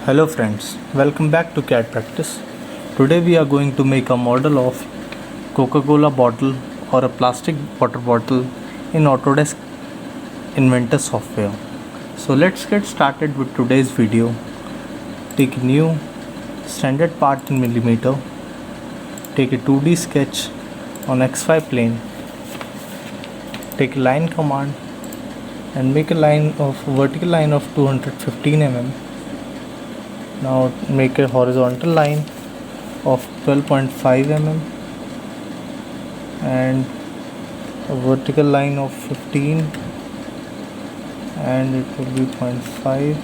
Hello friends, welcome back to CAD Practice. Today we are going to make a model of Coca-Cola bottle or a plastic water bottle in Autodesk Inventor software. So let's get started with today's video. Take a new standard part in millimeter. Take a 2D sketch on XY plane. Take a line command and make a vertical line of 215 mm. Now make a horizontal line of 12.5 mm and a vertical line of 15, and it will be 0.5.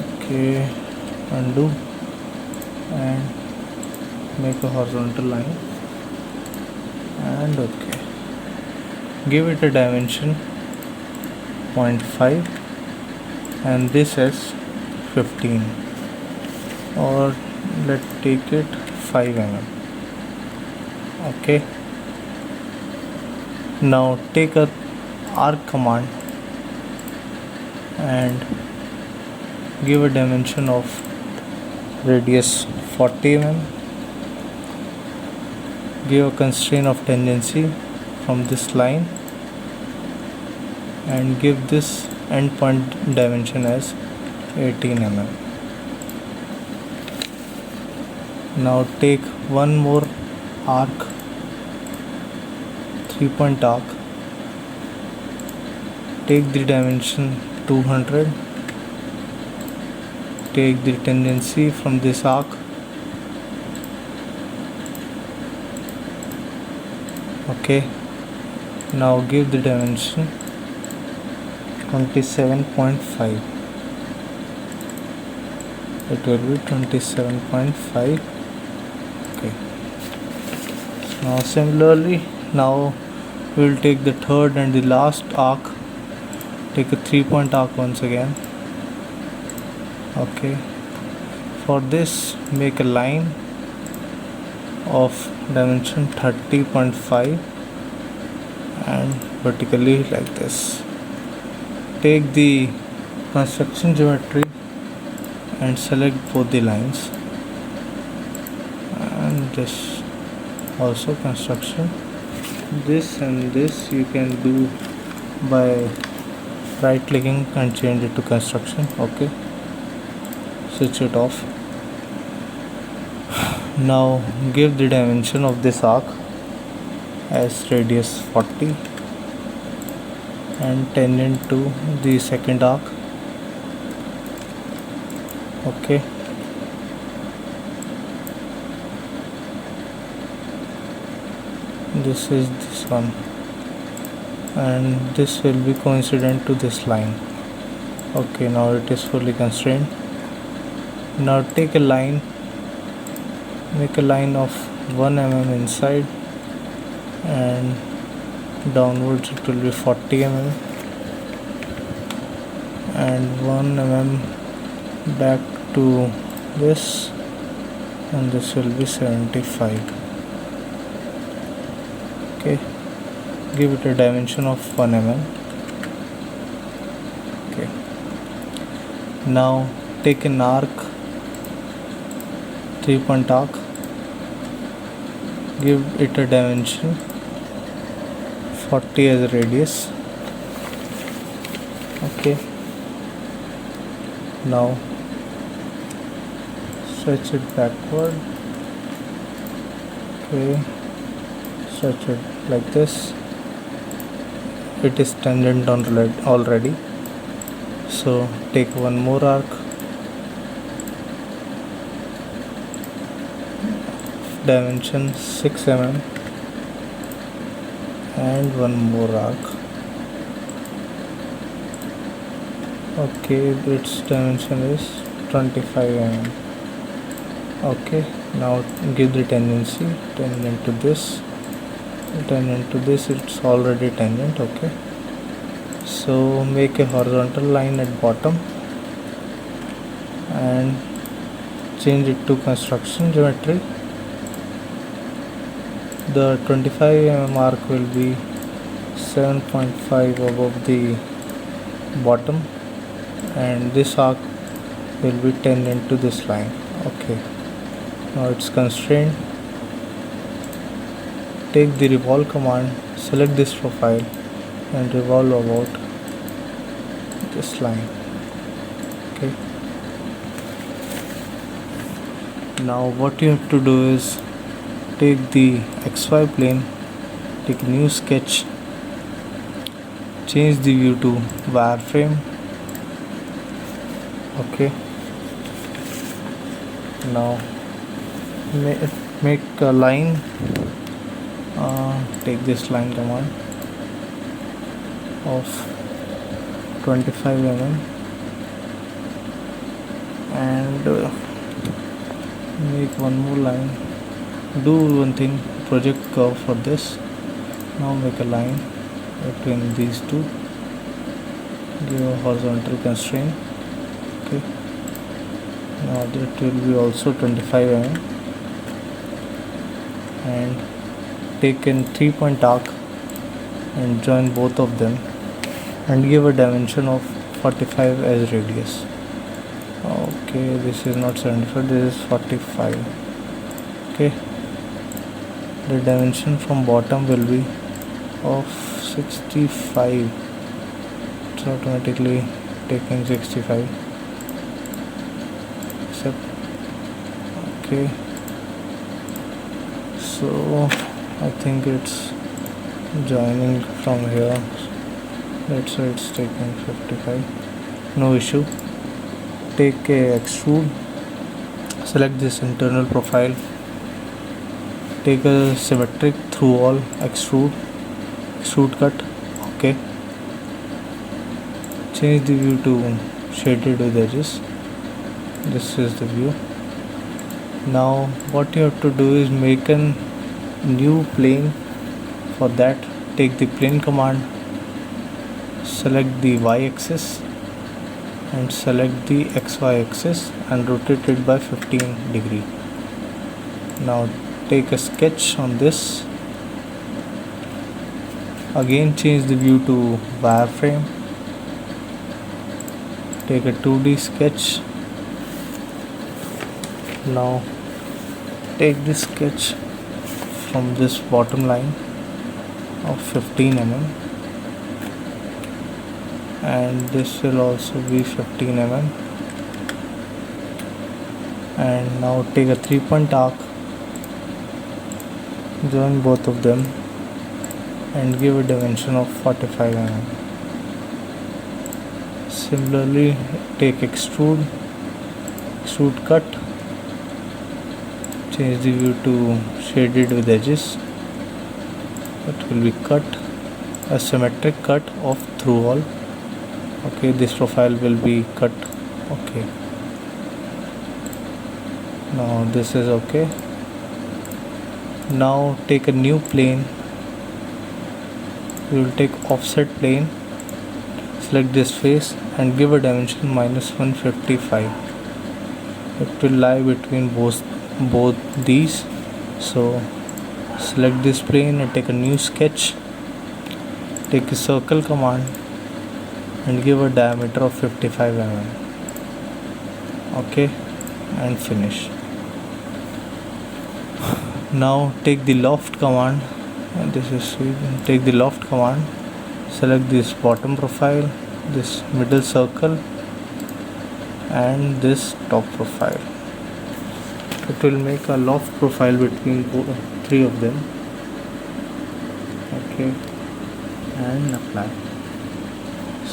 Okay, undo and make a horizontal line and okay. Give it a dimension 0.5 and this is 15, or let's take it 5 mm. Okay, now take a arc command and give a dimension of radius 40 mm. Give a constraint of tangency from this line and give this endpoint dimension as 18 mm. Now take one more arc, 3-point arc. Take the dimension 200. Take the tangency from this arc. Okay. Now give the dimension 27.5. It will be 27.5. Okay. Now similarly, now we will take the third and the last arc. Take a 3-point arc once again. Okay. For this, make a line of dimension 30.5 and vertically like this. Take the construction geometry and select both the lines, and this also construction. This and this you can do by right clicking and change it to construction. Okay, switch it off. Now give the dimension of this arc as radius 40 and tangent to the second arc. Okay, this is this one, and this will be coincident to this line. Okay, now it is fully constrained. Now take a line, make a line of 1 mm inside and downwards it will be 40 mm and 1 mm back to this, and this will be 75. Okay, give it a dimension of 1 mm. Okay, now take an arc, 3-point arc, give it a dimension 40 as a radius. Okay, now stretch it backward. Okay, stretch it like this. It is tangent already, so take one more arc, dimension 6 mm and one more arc. Okay, its dimension is 25 mm. Okay, now give the tangency, tangent to this, it's already tangent. Okay, so make a horizontal line at bottom and change it to construction geometry. The 25 mm arc will be 7.5 above the bottom, and this arc will be 10 into this line. Okay, now it's constrained. Take the revolve command, select this profile and revolve about this line. Okay, now what you have to do is take the XY plane, take a new sketch, change the view to wireframe. Okay, now make a line, take this line command of 25 mm and make one more line. Do one thing, project curve for this. Now make a line between these two, give a horizontal constraint. Okay, now that will be also 25 mm and take in 3-point arc and join both of them and give a dimension of 45 as radius. Okay, this is not 75, this is 45. Okay, the dimension from bottom will be of 65. It's automatically taking 65. Except, okay, so I think it's joining from here. That's why it's taking 55. No issue. Take a extrude, select this internal profile, take a symmetric through all extrude cut. Okay, change the view to shaded with edges. This is the view. Now what you have to do is make a new plane. For that, take the plane command, select the y-axis and select the xy axis and rotate it by 15 degree. Now take a sketch on this, again change the view to wireframe, take a 2D sketch. Now take this sketch from this bottom line of 15 mm and this will also be 15 mm and now take a 3-point arc, join both of them and give a dimension of 45 mm. Similarly, take extrude cut, change the view to shaded with edges. It will be cut, a symmetric cut of through all. Okay, this profile will be cut. Okay, now this is okay. Now take a new plane, we will take offset plane, select this face and give a dimension -155. It will lie between both these. So select this plane and take a new sketch, take a circle command and give a diameter of 55 mm. Okay, and finish. Now take the loft command, and this is take the loft command, select this bottom profile, this middle circle and this top profile. It will make a loft profile between three of them. Okay, and apply.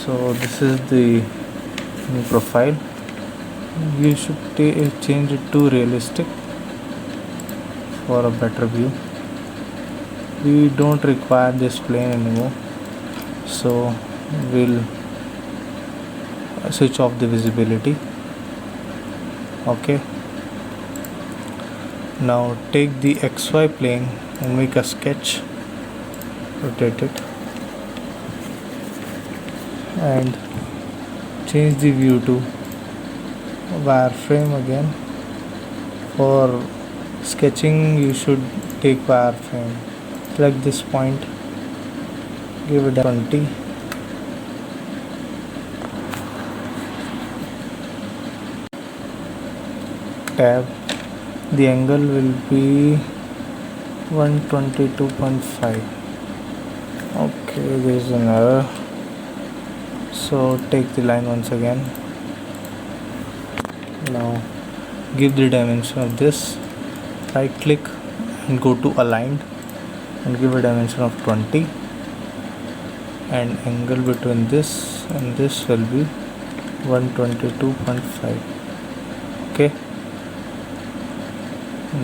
So this is the new profile. You should change it to realistic for a better view. We don't require this plane anymore, so we'll switch off the visibility. Okay, now take the XY plane and make a sketch, rotate it and change the view to wireframe again. For sketching you should take wireframe, select this point, give it a 20, tab, the angle will be 122.5. okay, there is an error, so take the line once again. Now give the dimension of this, right click and go to aligned and give a dimension of 20, and angle between this and this will be 122.5. okay,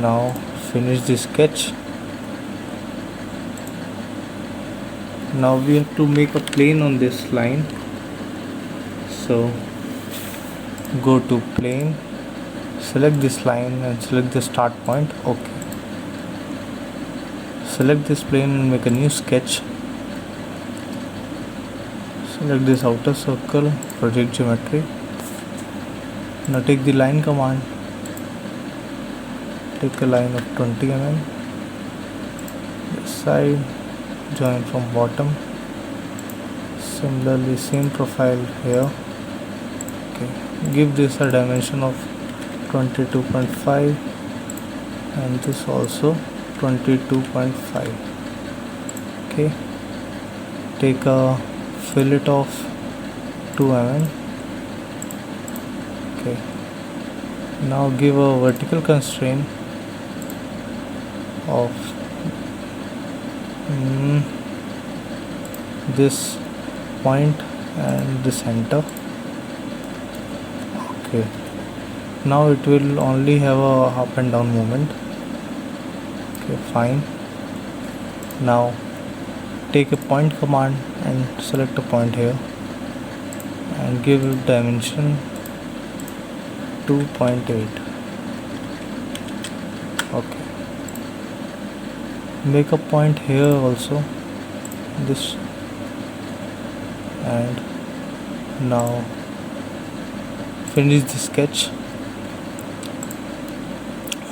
now finish the sketch. Now we have to make a plane on this line, so go to plane, select this line and select the start point. okay, select this plane and make a new sketch. Select this outer circle, project geometry. Now take the line command, take a line of 20 mm, this side, join from bottom. Similarly same profile here. okay, give this a dimension of 22.5 and this also 22.5. okay, take a fillet of 2 mm. okay, now give a vertical constraint of this point and the center. okay, now it will only have a up and down movement. okay, fine. Now take a point command and select a point here and give it dimension 2.8. okay, make a point here also, this, and now finish the sketch.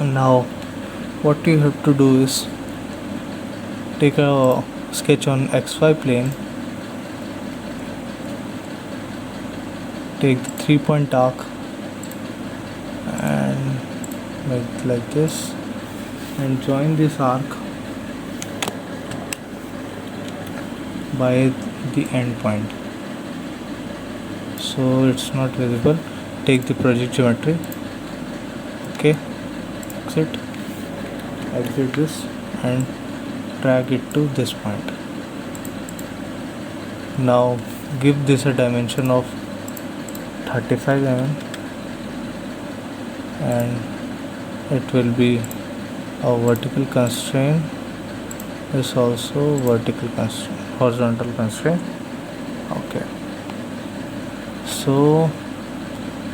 And now what you have to do is take a sketch on XY plane, take the 3-point arc and make it like this and join this arc by the end point, so it's not visible. Take the project geometry. okay, exit this and drag it to this point. Now give this a dimension of 35 mm and it will be a vertical constraint. This also vertical constraint, horizontal constraint. okay, so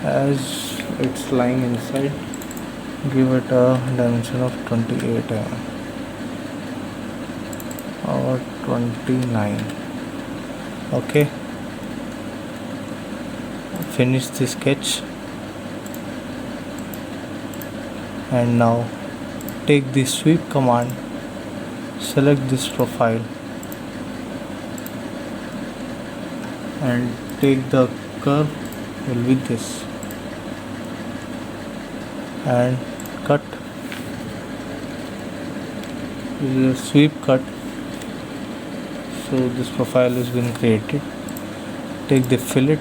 as it's lying inside, give it a dimension of 28 mm or 29. okay, finish the sketch and now take the sweep command, select this profile and take the curve will be this and cut. This is a sweep cut, so this profile has been created. Take the fillet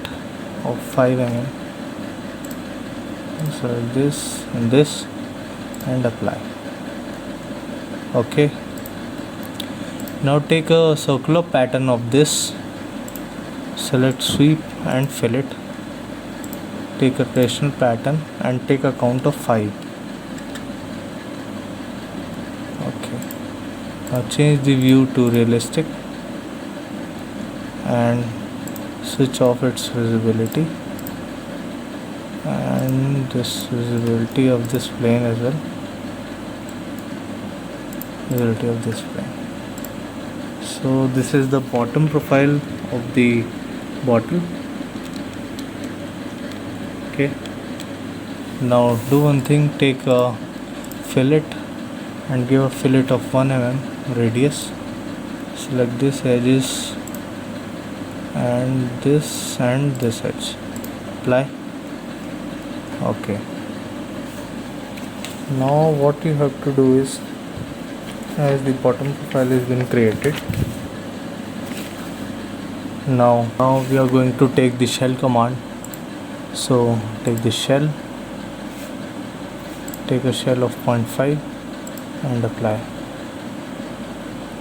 of 5 mm, select this and this and apply. okay, now take a circular pattern of this, select sweep and fillet, take a creational pattern and take a count of 5. okay, now change the view to realistic and switch off its visibility and this visibility of this plane as well, visibility of this plane. So this is the bottom profile of the bottle. okay, now do one thing, take a fillet and give a fillet of 1 mm radius, select this edges and this edge, apply. okay, Now what you have to do is, as the bottom profile has been created, now we are going to take the shell command. So take the shell, take a shell of 0.5 and apply.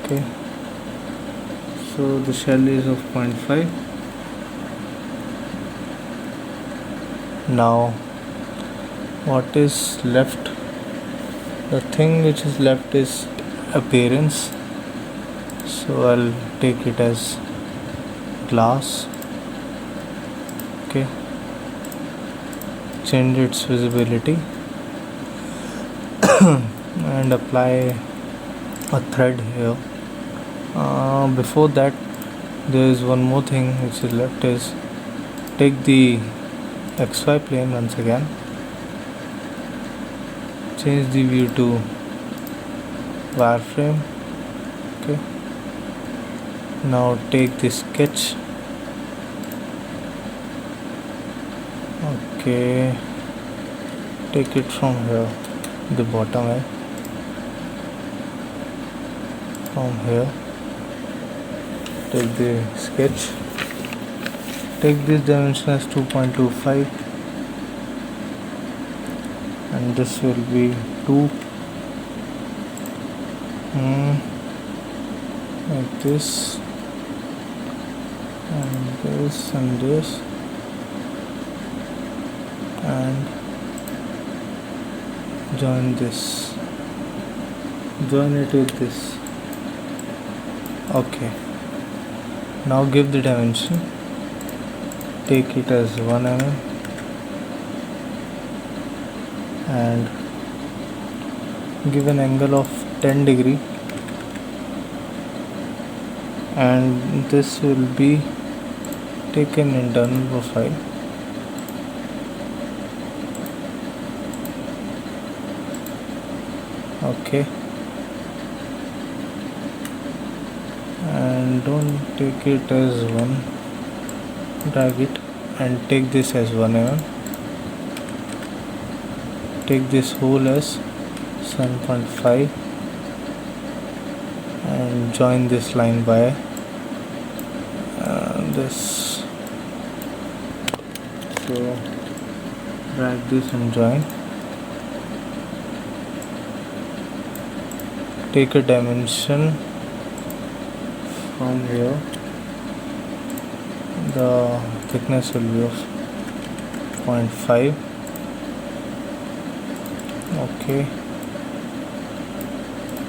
Okay, so the shell is of 0.5. Now what is left, the thing which is left is appearance, so I'll take it as glass. Okay, change its visibility and apply a thread here. Before that, there is one more thing which is left, is take the XY plane once again, change the view to wireframe. Okay, now take the sketch. Okay, take it from here, the bottom edge, from here, take the sketch, take this dimension as 2.25 and this will be 2, like this and this and this, and join this, join it with this. Okay, now give the dimension, take it as 1 mm and give an angle of 10 degree, and this will be taken internal profile. Okay, and don't take it as 1, drag it and take this as 1 mm, take this hole as 7.5 and join this line by this. So drag this and join. Take a dimension from here, the thickness will be of 0.5. Okay,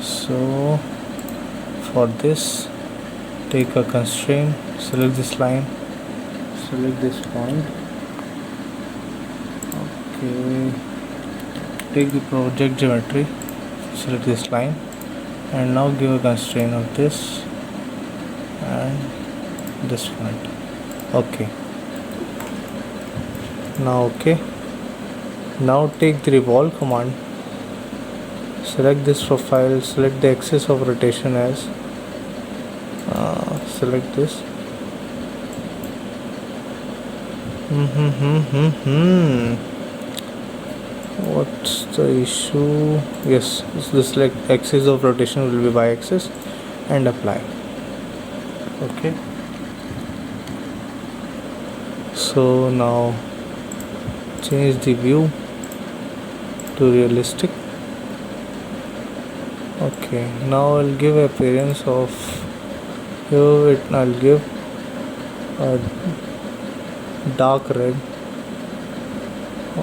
so for this, take a constraint, select this line, select this point. Okay, take the project geometry, select this line, and now give a constraint of this and this point. Okay, now now take the revolve command, select this profile, select the axis of rotation as select this. What's the issue? Yes, this like axis of rotation will be y-axis, and apply. Okay, so now change the view to realistic. Okay, now I'll give appearance of here, I'll give a dark red.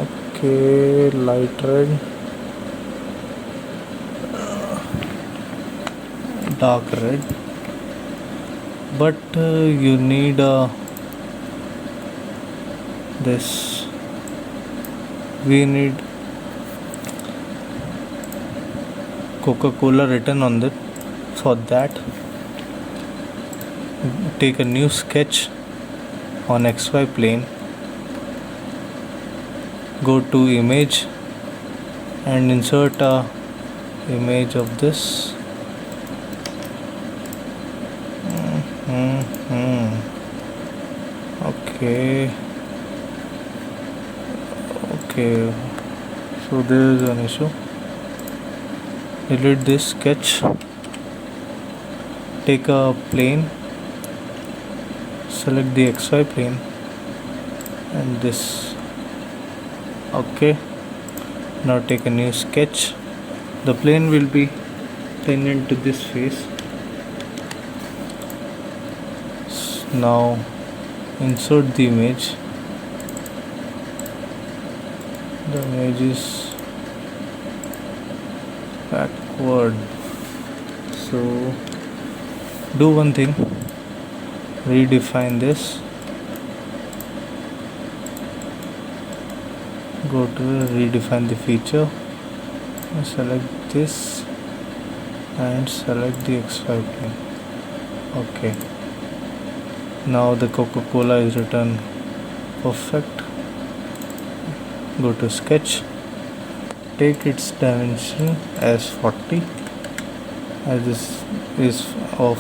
Okay, light red, dark red, but you need this, we need Coca-Cola written on it. For that, take a new sketch on XY plane, go to image and insert a image of this. Okay, so there is an issue. delete this sketch, take a plane, select the XY plane and this. Okay, now take a new sketch. The plane will be tangent to this face. Now insert the image. The image is backward, so do one thing, redefine this, go to redefine the feature, select this and select the XY plane. Okay, now the Coca-Cola is written perfect. Go to sketch, take its dimension as 40, as this is of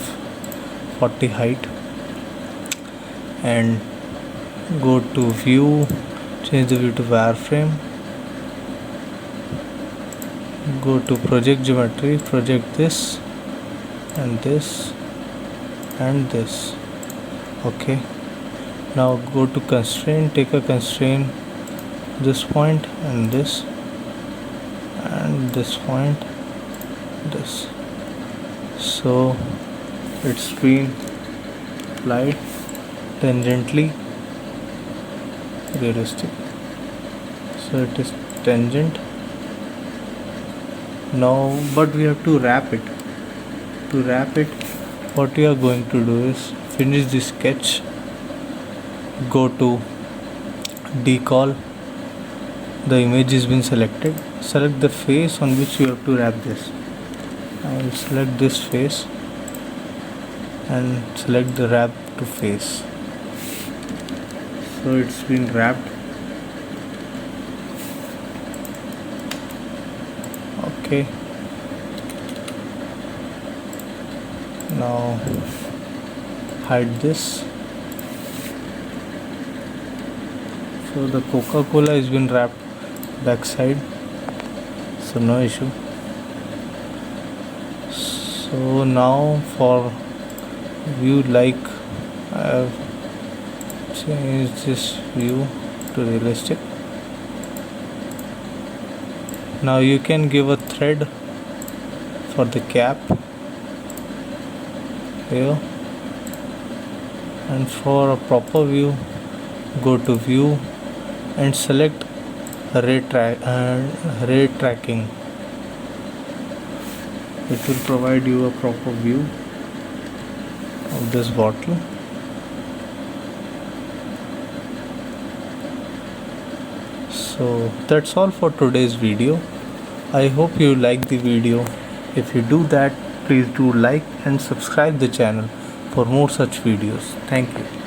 40 height, and go to view, change the view to wireframe, go to project geometry, project this and this and this. Okay, now go to constraint, take a constraint this point and this point, this, so it's been applied tangentially realistic, so it is tangent now, but we have to wrap it. To wrap it, what we are going to do is finish the sketch, go to decall. The image has been selected, select the face on which you have to wrap this. I will select this face and select the wrap to face, so it's been wrapped. Okay, now hide this. So the Coca-Cola has been wrapped backside, so no issue. So now for view, like I have changed this view to realistic. Now you can give a thread for the cap here, and for a proper view, go to view and select ray tracking. It will provide you a proper view of this bottle. So that's all for today's video. I hope you like the video. If you do that, please do like and subscribe the channel for more such videos. Thank you.